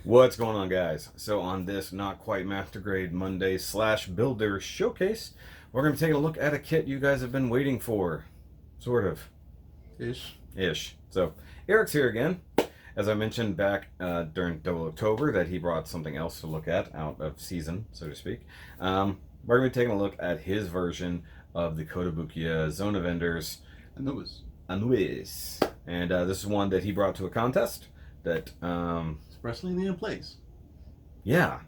What's going on, guys? So on this not quite master grade Monday / builder showcase, we're going to be taking a look at a kit you guys have been waiting for. Sort of. Ish. So Erick's here again. As I mentioned back during Double October that he brought something else to look at out of season, so to speak. We're going to be taking a look at his version of the Kotobukiya Zone of Enders Anubis. And this is one that he brought to a contest that expressly in place. Yeah,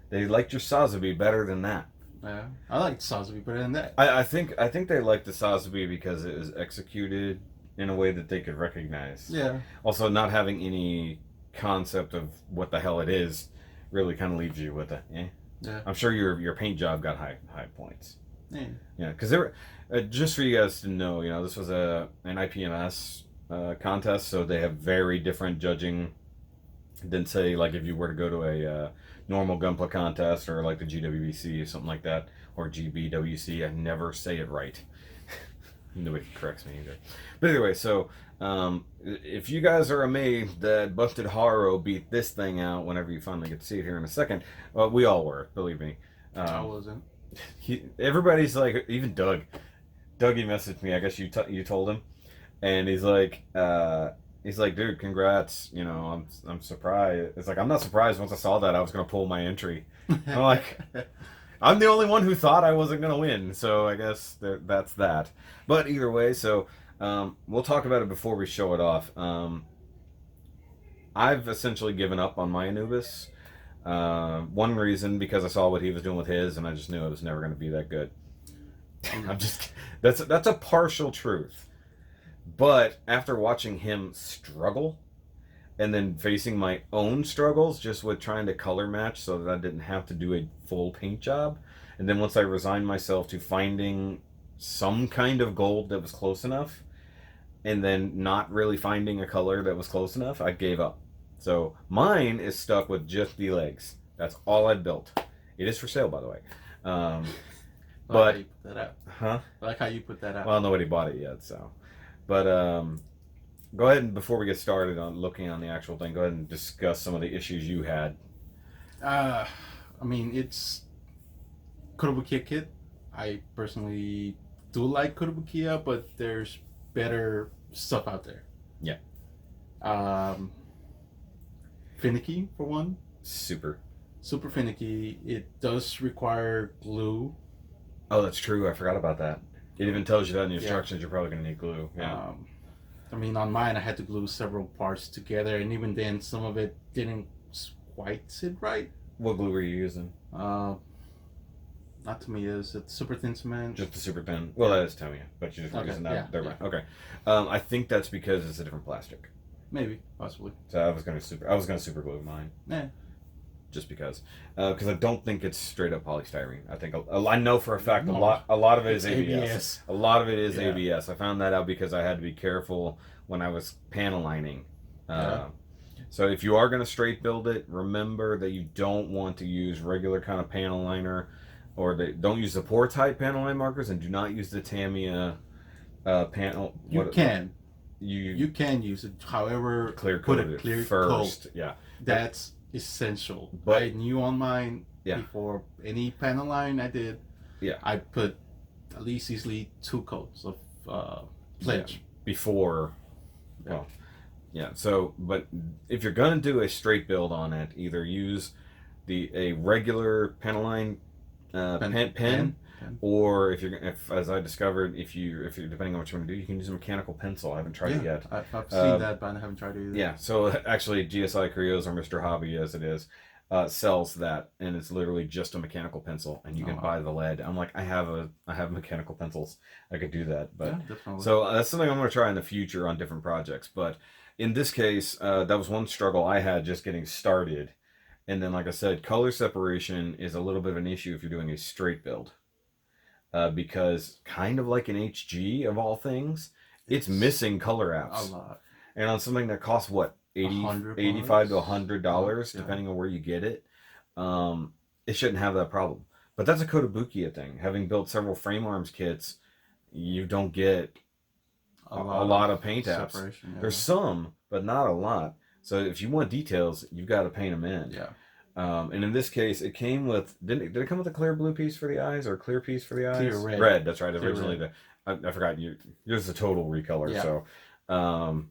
they liked your Sazabi better than that. Yeah, I liked Sazabi better than that. I think they liked the Sazabi because it was executed in a way that they could recognize. Yeah. Also, not having any concept of what the hell it is really kind of leaves you with a Yeah. I'm sure your paint job got high points. Yeah. Yeah, because there were, just for you guys to know, this was an IPMS contest, so they have very different judging than say like if you were to go to a normal Gunpla contest or like the GWBC or something like that, or GBWC. I never say it right. Nobody corrects me either. But anyway, so if you guys are amazed that Busted Haro beat this thing out whenever you finally get to see it here in a second, we all were, believe me. I wasn't. Everybody's like, even Dougie messaged me. I guess you told him, and he's like, dude, congrats. I'm surprised. It's like, I'm not surprised. Once I saw that, I was gonna pull my entry. I'm like, I'm the only one who thought I wasn't gonna win, so I guess that's that. But either way, so we'll talk about it before we show it off. I've essentially given up on my Anubis. One reason because I saw what he was doing with his, and I just knew it was never going to be that good. That's a partial truth. But after watching him struggle, and then facing my own struggles just with trying to color match so that I didn't have to do a full paint job, and then once I resigned myself to finding some kind of gold that was close enough, and then not really finding a color that was close enough, I gave up. So mine is stuck with just the legs. That's all I built. It is for sale, by the way. But how you put that out. Huh? I like how you put that out. Well, nobody bought it yet, so. But go ahead and before we get started on looking on the actual thing, go ahead and discuss some of the issues you had. I mean, it's Kotobukiya kit. I personally do like Kotobukiya, but there's better stuff out there. Yeah. Finicky for one. Super finicky. It does require glue. Oh, that's true. I forgot about that. It even tells you that in the instructions. You're probably going to need glue. Yeah. I mean, on mine, I had to glue several parts together, and even then, some of it didn't quite sit right. What glue were you using? Not Tamiya. Is it super thin cement? Just the super thin. Well, that is Tamiya, but you're just using that. Yeah, They're right. Okay. I think that's because it's a different plastic. Maybe, possibly. So I was gonna super glue mine. Yeah. Just because I don't think it's straight up polystyrene. I think I know for a fact a lot of it is ABS. A lot of it is ABS. I found that out because I had to be careful when I was panel lining. So if you are gonna straight build it, remember that you don't want to use regular kind of panel liner, or don't use the pour type panel line markers, and do not use the Tamiya panel. You can use it. However, clear put coat a clear first. coat. Yeah. That's essential. But I knew on mine before any panel line I did. Yeah. I put at least easily 2 coats of pledge before. Yeah. Well, yeah. So, but if you're gonna do a straight build on it, either use a regular panel line pen. Or if as I discovered, if you're depending on what you want to do, you can use a mechanical pencil. I haven't tried it yet. I've seen that, but I haven't tried it either. Yeah, so actually GSI Krios, or Mr. Hobby as it is, sells that, and it's literally just a mechanical pencil, and you can buy the lead. I'm like, I have mechanical pencils. I could do that, but definitely. So that's something I'm going to try in the future on different projects. But in this case, that was one struggle I had just getting started, and then like I said, color separation is a little bit of an issue if you're doing a straight build. Because kind of like an HG of all things, it's missing color apps. A lot. And on something that costs what, $85 to $100, depending on where you get it, it shouldn't have that problem. But that's a Kotobukiya thing. Having built several frame arms kits, you don't get a lot of paint apps. Yeah. There's some, but not a lot. So if you want details, you've got to paint them in. Yeah. And in this case, it came with did it come with a clear blue piece for the eyes or a clear piece for the eyes? Clear red. Red. That's right. Clear Originally, red. I forgot yours is a total recolor. Yeah. So,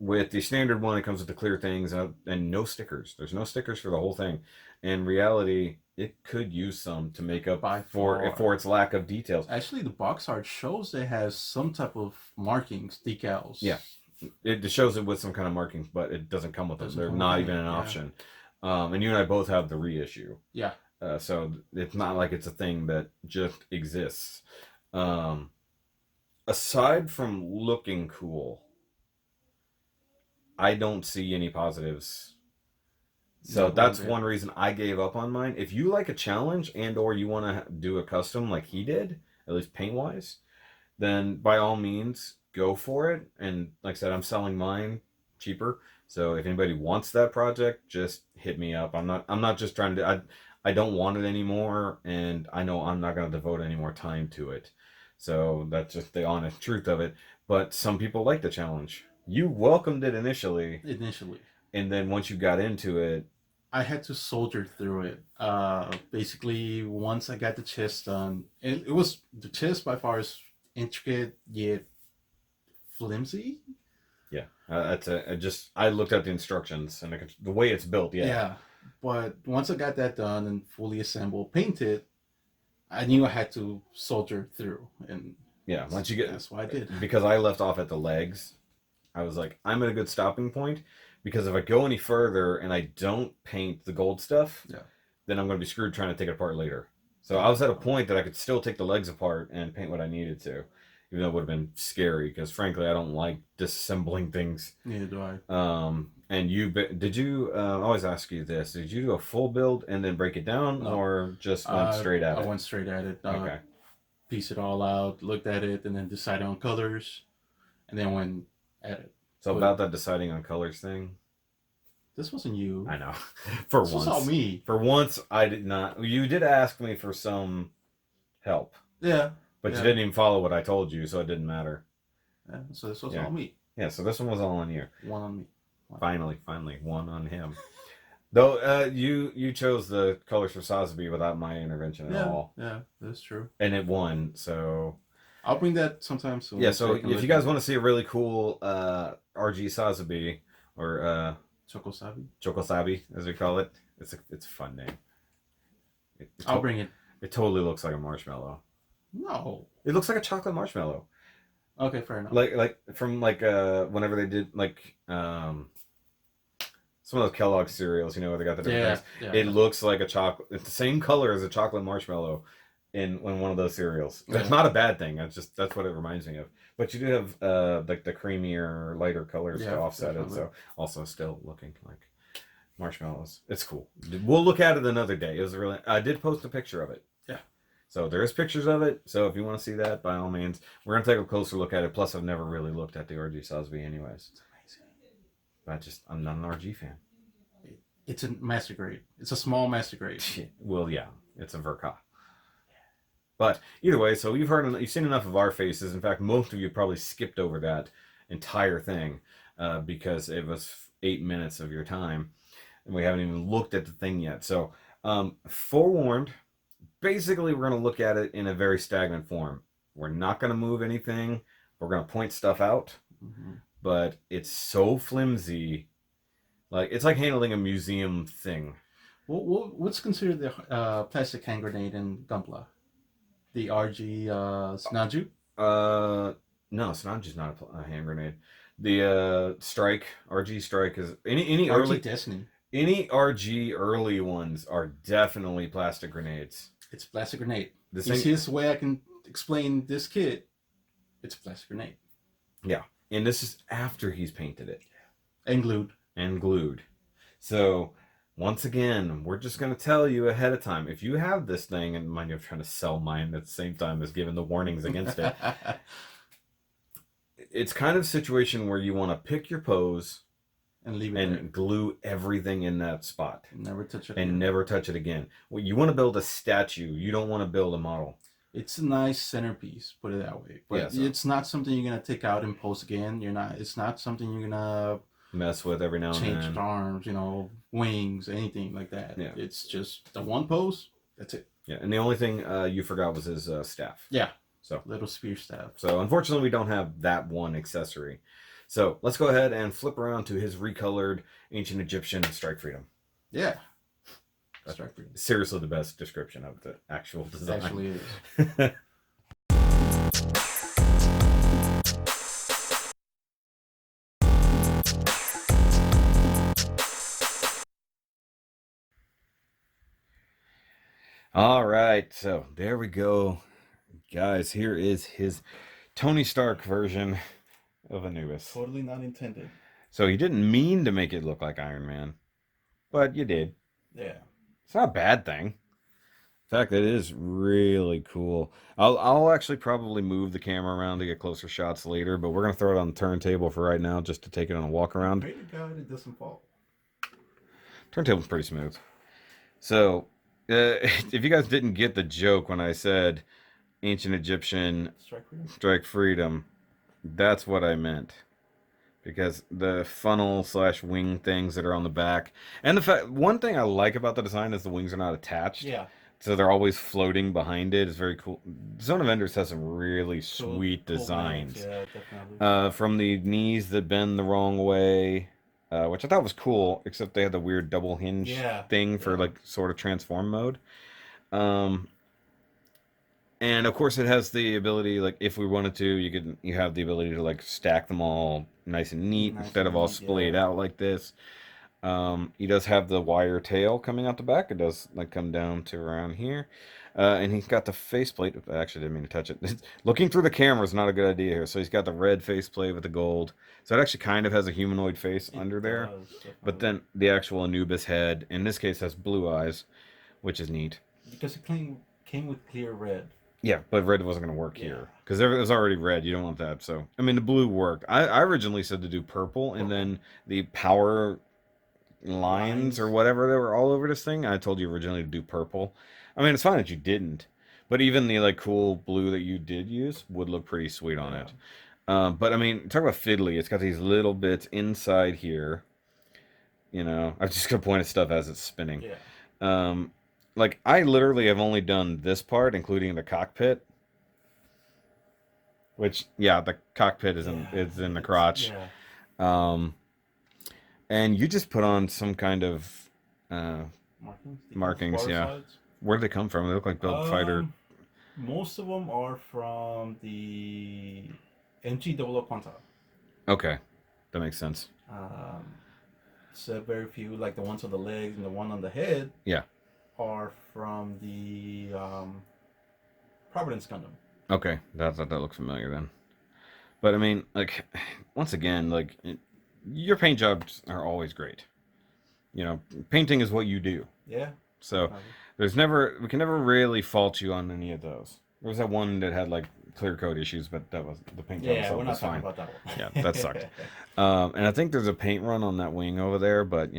with the standard one, it comes with the clear things and no stickers. There's no stickers for the whole thing. In reality, it could use some to make up for its lack of details. Actually, the box art shows it has some type of markings, decals. Yeah. It shows it with some kind of markings, but it doesn't come with them. They're not even an option. And you and I both have the reissue. Yeah. So it's not like it's a thing that just exists. Aside from looking cool, I don't see any positives. So that's one reason I gave up on mine. If you like a challenge and or you want to do a custom like he did, at least paint-wise, then by all means, go for it. And like I said, I'm selling mine cheaper. So if anybody wants that project, just hit me up. I'm not just trying to I don't want it anymore, and I know I'm not going to devote any more time to it. So that's just the honest truth of it. But some people like the challenge. You welcomed it initially. And then once you got into it, I had to soldier through it. Basically, once I got the chest done, it was the chest by far is intricate yet flimsy. Yeah, I looked at the instructions and the way it's built. Yeah, but once I got that done and fully assembled, painted, I knew I had to soldier through. And yeah, once you get that's what I did. Because I left off at the legs, I was like, I'm at a good stopping point. Because if I go any further and I don't paint the gold stuff, then I'm going to be screwed trying to take it apart later. So I was at a point that I could still take the legs apart and paint what I needed to. Even though it would have been scary, because frankly, I don't like disassembling things. Neither do I. And did you, I always ask you this, did you do a full build and then break it down, or just went straight at it? I went straight at it. Okay. Pieced it all out, looked at it, and then decided on colors, and then went at it. So about that deciding on colors thing. This wasn't you. I know. This was all me. For once, I did not. You did ask me for some help. Yeah. But you didn't even follow what I told you, so it didn't matter. Yeah, so this was all me. Yeah, so this one was all on you. One on me. Finally, one on him. Though you chose the colors for Sotheby without my intervention at all. Yeah, that's true. And it won, so... I'll bring that sometime soon. Yeah, so if you guys want to see a really cool RG Sotheby, or Chocosabi, as we call it, it's a fun name. I'll bring it. It totally looks like a marshmallow. No. It looks like a chocolate marshmallow. Okay, fair enough. Like from whenever they did some of those Kellogg cereals, where they got the different things. It looks like a chocolate. It's the same color as a chocolate marshmallow in one of those cereals. That's not a bad thing. That's what it reminds me of. But you do have the creamier, lighter colors to offset it. So also still looking like marshmallows. It's cool. We'll look at it another day. It was really. I did post a picture of it. Yeah. So there is pictures of it. So if you want to see that, by all means, we're gonna take a closer look at it. Plus, I've never really looked at the RG Sotheby anyways. It's amazing. I'm not an RG fan. It's a master grade. It's a small master grade. Well, yeah, it's a Verka. But either way, so you've seen enough of our faces. In fact, most of you probably skipped over that entire thing because it was 8 minutes of your time, and we haven't even looked at the thing yet. So, forewarned. Basically, we're going to look at it in a very stagnant form. We're not going to move anything. We're going to point stuff out, but it's so flimsy. It's like handling a museum thing. What's considered the plastic hand grenade in Gunpla? The RG Snaju? No, Snaju's not a hand grenade. The RG Strike is any RG early Destiny. Any RG early ones are definitely plastic grenades. It's a plastic grenade. The easiest way I can explain this kit, it's a plastic grenade. Yeah, and this is after he's painted it. And glued. So, once again, we're just going to tell you ahead of time. If you have this thing, and mind you, I'm trying to sell mine at the same time as giving the warnings against it. It's kind of a situation where you want to pick your pose and leave it and glue everything in that spot. Never touch it. And never touch it again. Well, you want to build a statue. You don't want to build a model. It's a nice centerpiece, put it that way. But it's not something you're going to take out and post again. It's not something you're going to mess with every now and change then. arms, wings, anything like that. Yeah. It's just the one pose. That's it. Yeah, and the only thing you forgot was his staff. Yeah. So little spear staff. So unfortunately, we don't have that one accessory. So let's go ahead and flip around to his recolored Ancient Egyptian Strike Freedom. Yeah. Strike Freedom. Seriously, the best description of the actual design. It actually is. All right, so there we go. Guys, here is his Tony Stark version of Anubis. Totally not intended. So he didn't mean to make it look like Iron Man, but you did. Yeah. It's not a bad thing. In fact, it is really cool. I'll actually probably move the camera around to get closer shots later, but we're going to throw it on the turntable for right now just to take it on a walk around. Pray to God it doesn't fall. Turntable's pretty smooth. So, if you guys didn't get the joke when I said Ancient Egyptian Strike Freedom, that's what I meant. Because the funnel / wing things that are on the back, and the fact, one thing I like about the design is the wings are not attached. Yeah. So they're always floating behind it. It's very cool. Zone of Enders has some really sweet designs. Cool, yeah, definitely. From the knees that bend the wrong way, which I thought was cool, except they had the weird double hinge thing for like sort of transform mode. And of course it has the ability, like if we wanted to, you have the ability to like stack them all nice and neat instead of all splayed out like this. He does have the wire tail coming out the back. It does like come down to around here. And he's got the faceplate. I actually didn't mean to touch it. Looking through the camera is not a good idea here. So he's got the red faceplate with the gold. So it actually kind of has a humanoid face under there. But then the actual Anubis head, in this case, has blue eyes, which is neat. Because it came with clear red. Yeah, but red wasn't going to work here. Because it was already red. You don't want that. So, I mean, the blue worked. I originally said to do purple, and then the power lines or whatever that were all over this thing, I told you originally to do purple. I mean, it's fine that you didn't, but even the like cool blue that you did use would look pretty sweet on it. But I mean, talk about fiddly. It's got these little bits inside here. I'm just gonna point at stuff as it's spinning. Like I literally have only done this part, including the cockpit. Which, the cockpit is in the crotch. And you just put on some kind of markings. Slides? Where did they come from? They look like built fighter. Most of them are from the MG00 Quanta. Okay, that makes sense. So very few, like the ones on the legs and the one on the head. Yeah. Are from the Providence Gundam. Okay, that looks familiar then. But I mean, like, once again, like, your paint jobs are always great. Painting is what you do. Yeah. So we can never really fault you on any of those. There was that one that had like clear coat issues, but that was the paint job. Yeah, we're not talking about that one. Yeah, that sucked. And I think there's a paint run on that wing over there, but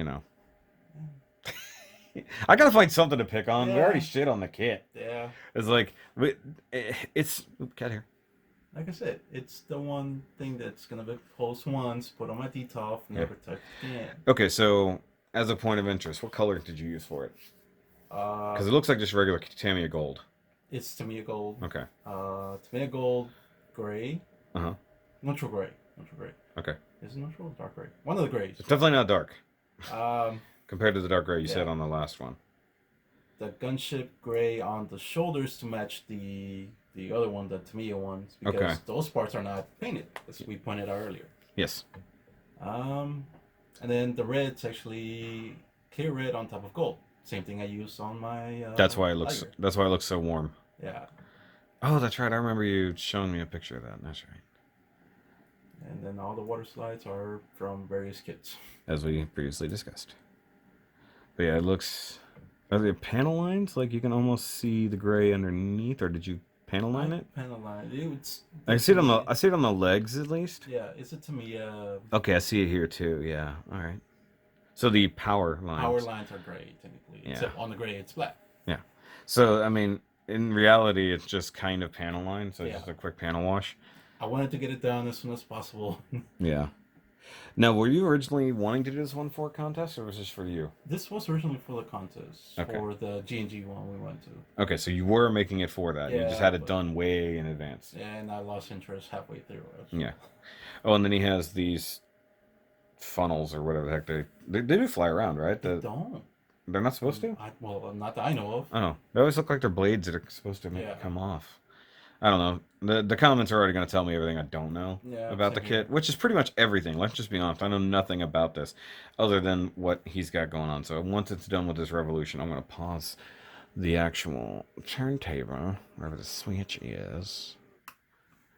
I gotta find something to pick on. We already shit on the kit. Yeah. It's like cat hair. Like I said, it's the one thing that's gonna be post once, put on my DTOF, never touch again. Okay, so as a point of interest, what color did you use for it? Because it looks like just regular Tamiya gold. It's Tamiya gold. Okay. Tamiya gold, gray. Neutral gray. Okay. Is it neutral or dark gray? One of the grays. It's definitely not dark. Compared to the dark gray you said on the last one. The gunship gray on the shoulders to match the other one, the Tamiya ones, because those parts are not painted, as we pointed out earlier. Yes. And then the red's actually clear red on top of gold. Same thing I used on my. That's why it looks. Liger. That's why it looks so warm. Yeah. Oh, that's right. I remember you showing me a picture of that. That's right. And then all the water slides are from various kits, as we previously discussed. But yeah, it looks. Are there panel lines? Like you can almost see the gray underneath, or did you panel line it? Panel line. I see it on the. I see it on the legs at least. Yeah, it's a Tamiya. Okay, I see it here too. Yeah. All right. So the power lines. Power lines are gray technically. Yeah. Except on the gray, it's black. Yeah. So I mean, in reality, it's just kind of panel line. So just a quick panel wash. I wanted to get it done as soon as possible. Yeah. Now, were you originally wanting to do this one for a contest, or was this for you? This was originally for the contest, Okay. for the G&G one we went to. Okay, so you were making it for that. You just had it but- done way in advance. And I lost interest halfway through. Yeah. Oh, and then he has these funnels or whatever the heck they do fly around, right? They don't. They're not supposed to? Well, not that I know of. Oh, they always look like they're blades that are supposed to make it come off. I don't know. The comments are already going to tell me everything I don't know about the kit, which is pretty much everything. Let's just be honest. I know nothing about this other than what he's got going on. So once it's done with this revolution, I'm going to pause the actual turntable, wherever the switch is.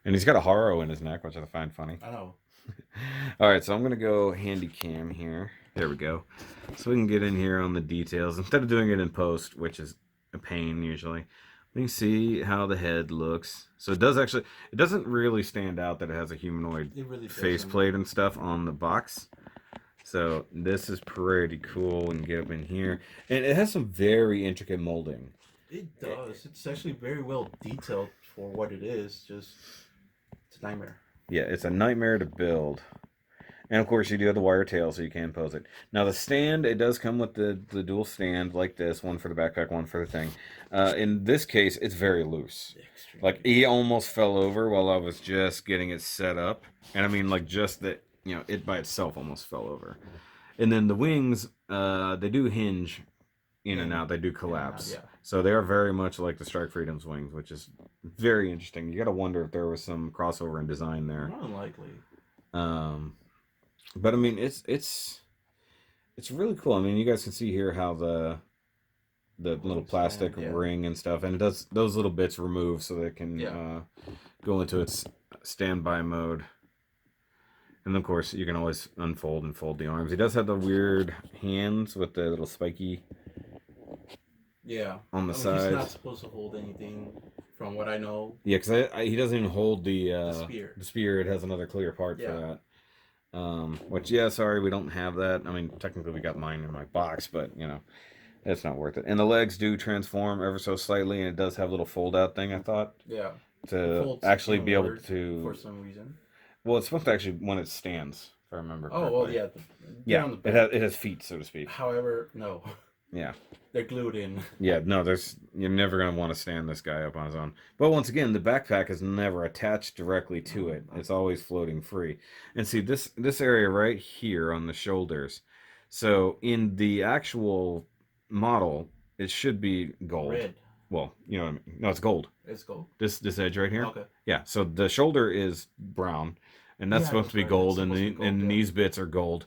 And he's got a haro in his neck, which I find funny. I know. All right, so I'm going to go handy cam here. There we go. So we can get in here on the details. Instead of doing it in post, which is a pain usually, we can see how the head looks. So it doesn't really stand out that it has a humanoid faceplate and stuff on the box. So this is pretty cool and get up in here. And it has some very intricate molding. It does. It's actually very well detailed for what it is. Just, it's a nightmare. Yeah, it's a nightmare to build. And of course, you do have the wire tail, so you can pose it. Now, the stand, it does come with the dual stand like this, one for the backpack, one for the thing. In this case, it's very loose. Like, he almost fell over while I was just getting it set up. And I mean, like, just that, it by itself almost fell over. And then the wings, they do hinge in and out. They do collapse. Yeah. So they are very much like the Strike Freedom's wings, which is very interesting. You got to wonder if there was some crossover in design there. Not unlikely. But I mean, it's really cool. I mean, you guys can see here how the little plastic ring and stuff, and it does those little bits remove so they can go into its standby mode. And of course, you can always unfold and fold the arms. He does have the weird hands with the little spiky. Yeah. On the sides. He's not supposed to hold anything, from what I know. Yeah, because he doesn't even hold the spear. The spear. It has another clear part for that. Which, sorry, we don't have that. I mean, technically we got mine in my box, but, it's not worth it. And the legs do transform ever so slightly, and it does have a little fold-out thing, I thought. Yeah. To actually be able to... For some reason. Well, it's supposed to actually, when it stands, if I remember correctly. Oh, well, yeah. Yeah, it has feet, so to speak. However, no. Yeah. They're glued in. Yeah, no, you're never going to want to stand this guy up on his own. But once again, the backpack is never attached directly to it. It's always floating free. And see, this area right here on the shoulders. So in the actual model, it should be gold. Red. Well, you know what I mean. No, it's gold. It's gold. This edge right here? Okay. Yeah, so the shoulder is brown, and that's supposed to be gold, and these bits are gold.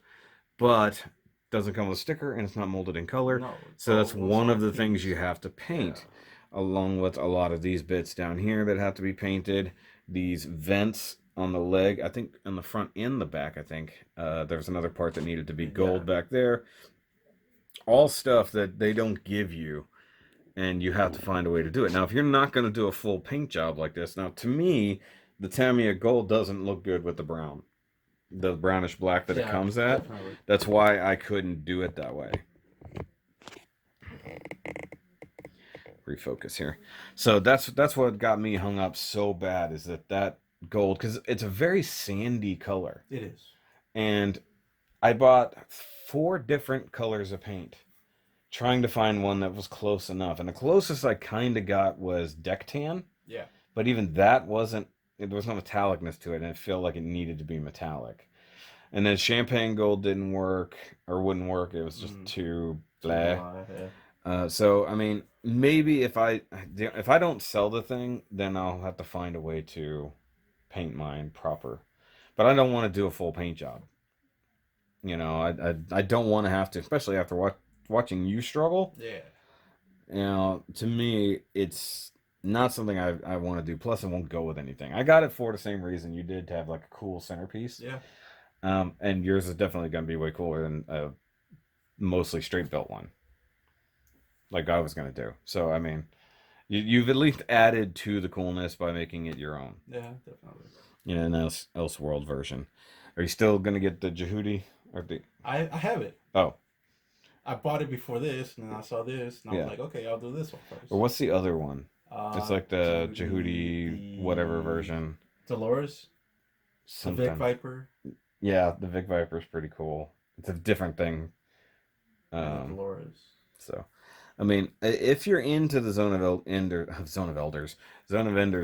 But doesn't come with a sticker, and it's not molded in color. No, so that's one of the things you have to paint, along with a lot of these bits down here that have to be painted. These vents on the leg, I think on the front and the back, I think there's another part that needed to be gold back there. All stuff that they don't give you, and you have to find a way to do it. Now, if you're not going to do a full paint job like this, now to me, the Tamiya gold doesn't look good with the brown. The brownish black that it comes at. Definitely. That's why I couldn't do it that way. Refocus here. So that's what got me hung up so bad, is that gold, because it's a very sandy color. It is. And I bought 4 different colors of paint, trying to find one that was close enough. And the closest I kind of got was deck tan. Yeah. But even that wasn't. There was no metallicness to it, and it felt like it needed to be metallic. And then champagne gold didn't work, or wouldn't work. It was just too blah. So I mean, maybe if I don't sell the thing, then I'll have to find a way to paint mine proper. But I don't want to do a full paint job. I don't want to have to, especially after watching you struggle. Yeah. To me, it's not something I want to do. Plus, it won't go with anything. I got it for the same reason you did, to have like a cool centerpiece. Yeah. And yours is definitely going to be way cooler than a mostly straight built one, like I was going to do. So, I mean, you've at least added to the coolness by making it your own. Yeah, definitely. An Elseworld version. Are you still going to get the Jehudi? I have it. Oh. I bought it before this, and then I saw this, and I was like, okay, I'll do this one first. Or what's the other one? It's like the Jehudi whatever version. Dolores? Something. The Vic Viper? Yeah, the Vic Viper is pretty cool. It's a different thing. And Um, Dolores. so, I mean, if you're into the Zone of Enders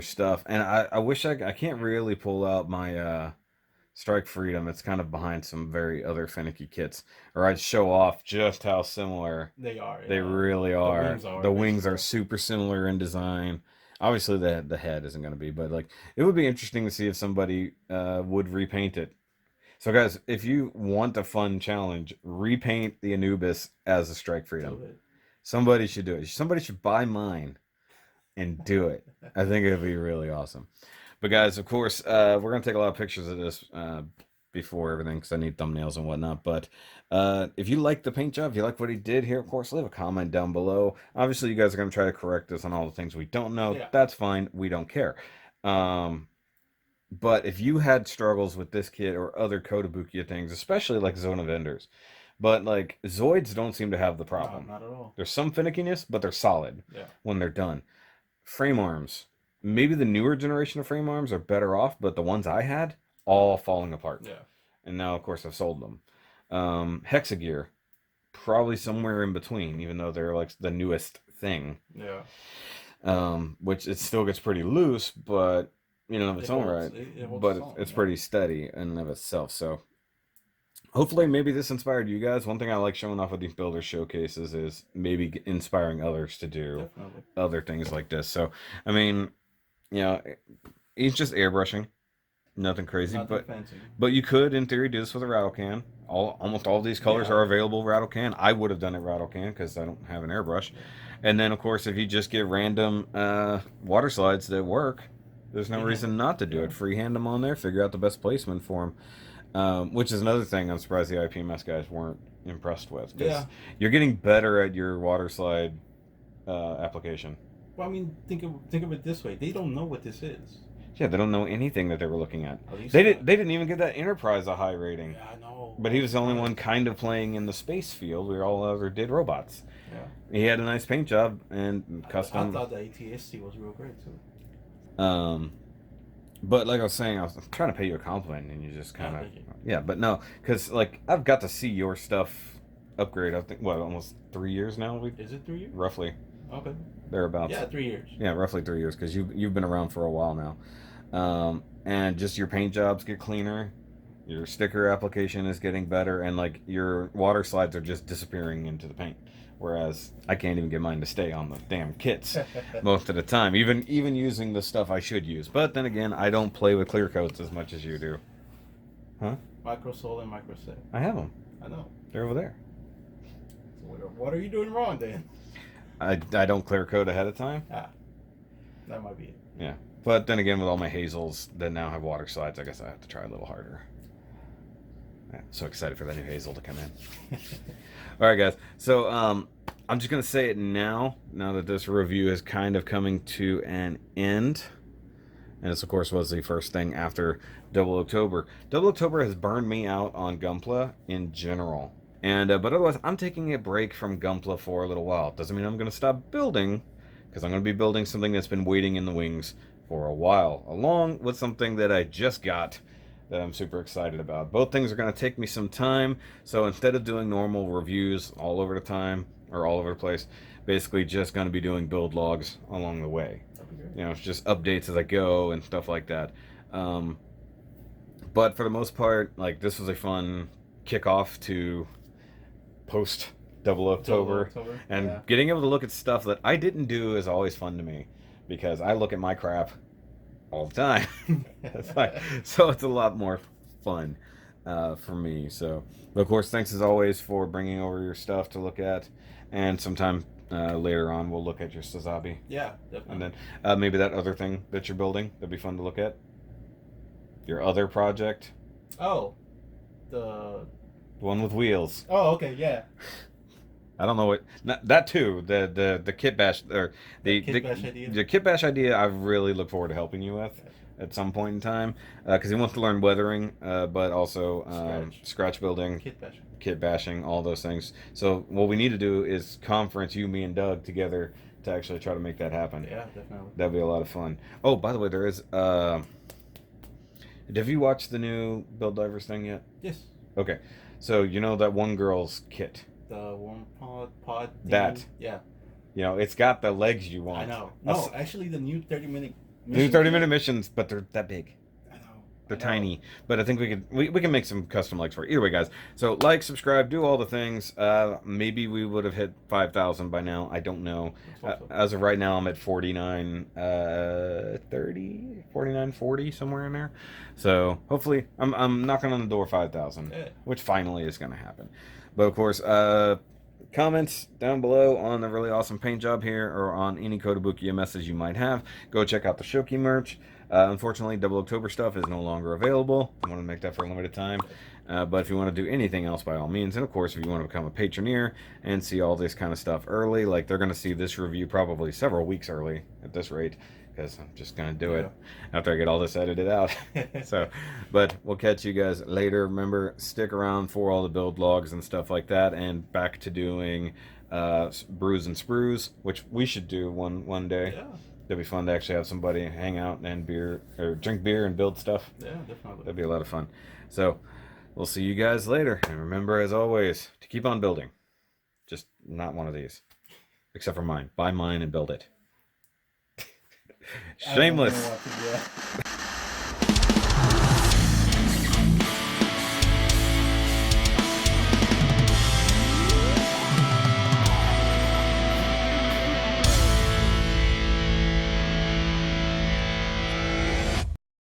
stuff, and I wish I can't really pull out my Strike Freedom. It's kind of behind some very other finicky kits, or I'd show off just how similar They are. they Yeah. really The are. wings are. The They're wings are similar. super similar in design. Obviously, the head isn't going to be, but like it would be interesting to see if somebody would repaint it. So, guys, if you want a fun challenge, repaint the Anubis as a Strike Freedom. Do it. Somebody should do it. Somebody should buy mine and do it. I think it'd be really awesome. But guys, of course, we're gonna take a lot of pictures of this before everything because I need thumbnails and whatnot. But if you like the paint job, if you like what he did here, of course, leave a comment down below. Obviously, you guys are gonna try to correct us on all the things we don't know. Yeah. That's fine. We don't care. But if you had struggles with this kit or other Kotobukiya things, especially like Zone of Enders, but like Zoids don't seem to have the problem. No, not at all. There's some finickiness, but they're solid Yeah. when they're done. Frame arms. Maybe the newer generation of frame arms are better off, but the ones I had, all falling apart. Yeah. And now, of course, I've sold them. Hexagear, probably somewhere in between, even though they're like the newest thing. Yeah. Which it still gets pretty loose, but you know, of its own right. But it's pretty steady in and of itself. So hopefully, maybe this inspired you guys. One thing I like showing off with these builder showcases is maybe inspiring others to do other things like this. So, I mean, you know, he's just airbrushing, nothing crazy, but you could, in theory, do this with a rattle can. Almost all of these colors are available rattle can. I would have done it rattle can because I don't have an airbrush. And then, of course, if you just get random water slides that work, there's no reason not to do it. Freehand them on there, figure out the best placement for them. Which is another thing I'm surprised the IPMS guys weren't impressed with. Yeah. You're getting better at your water slide application. Well, I mean, think of it this way. They don't know what this is. Yeah, they don't know anything that they were looking at. They didn't even give that Enterprise a high rating. Yeah, I know. But he was the only one kind of playing in the space field. We all ever did robots. Yeah. He had a nice paint job and custom. I thought the ATST was real great too. But like I was saying, I was trying to pay you a compliment, and you just kind of but no, because like I've got to see your stuff upgrade. I think almost 3 years now. Is it 3 years? Roughly. Okay. Thereabouts. Yeah, 3 years. Yeah, roughly 3 years because you've been around for a while now, and just your paint jobs get cleaner, your sticker application is getting better, and like your water slides are just disappearing into the paint. Whereas I can't even get mine to stay on the damn kits most of the time, even using the stuff I should use. But then again, I don't play with clear coats as much as you do. Huh? Microsol and Microset. I have them. I know. They're over there. So what are you doing wrong then? I don't clear coat ahead of time. Ah, that might be it. Yeah. But then again, with all my hazels that now have water slides, I guess I have to try a little harder. Yeah, so excited for that new hazel to come in. All right, guys. So I'm just going to say it now that this review is kind of coming to an end. And this, of course, was the first thing after Double October. Double October has burned me out on Gunpla in general. And but otherwise, I'm taking a break from Gunpla for a little while. Doesn't mean I'm going to stop building, because I'm going to be building something that's been waiting in the wings for a while, along with something that I just got that I'm super excited about. Both things are going to take me some time, so instead of doing normal reviews all over the time, or all over the place, basically just going to be doing build logs along the way. You know, it's just updates as I go and stuff like that. But for the most part, like, this was a fun kickoff to post Double October. And getting able to look at stuff that I didn't do is always fun to me, because I look at my crap all the time. So it's a lot more fun for me. So, of course, thanks as always for bringing over your stuff to look at, and sometime later on we'll look at your Sazabi. Yeah, definitely. And then maybe that other thing that you're building that'd be fun to look at. Your other project. Oh, the one with wheels. Oh, okay, yeah. I don't know what that too. The kit bash, or the kit bash idea. I really look forward to helping you with at some point in time, because he wants to learn weathering, but also scratch building, kit bashing, all those things. So what we need to do is conference you, me, and Doug together to actually try to make that happen. Yeah, definitely. That'd be a lot of fun. Oh, by the way, there is Have you watched the new Build Divers thing yet? Yes. Okay. So, you know that one girl's kit? The warm pod thing? That. Yeah. You know, it's got the legs you want. I know. No, actually, the new 30-minute New 30-minute missions, but they're that big. I know. They're tiny, but I think we can make some custom legs for it. Either way, guys. So like, subscribe, do all the things. Maybe we would have hit 5,000 by now. I don't know. As of right now, I'm at 49, 30, 49, 40, somewhere in there. So hopefully, I'm knocking on the door 5,000, which finally is going to happen. But of course, comments down below on the really awesome paint job here, or on any Kotobukiya message you might have. Go check out the Shoki merch. Unfortunately, Double October stuff is no longer available. I want to make that for a limited time. But if you want to do anything else, by all means. And of course, if you want to become a patroneer and see all this kind of stuff early, like they're going to see this review probably several weeks early at this rate, because I'm just going to do it after I get all this edited out. So, but we'll catch you guys later. Remember, stick around for all the build logs and stuff like that, and back to doing brews and sprues, which we should do one day. Yeah. It'd be fun to actually have somebody hang out and drink beer and build stuff. Yeah, definitely. That'd be a lot of fun. So we'll see you guys later. And remember, as always, to keep on building. Just not one of these. Except for mine. Buy mine and build it. Shameless.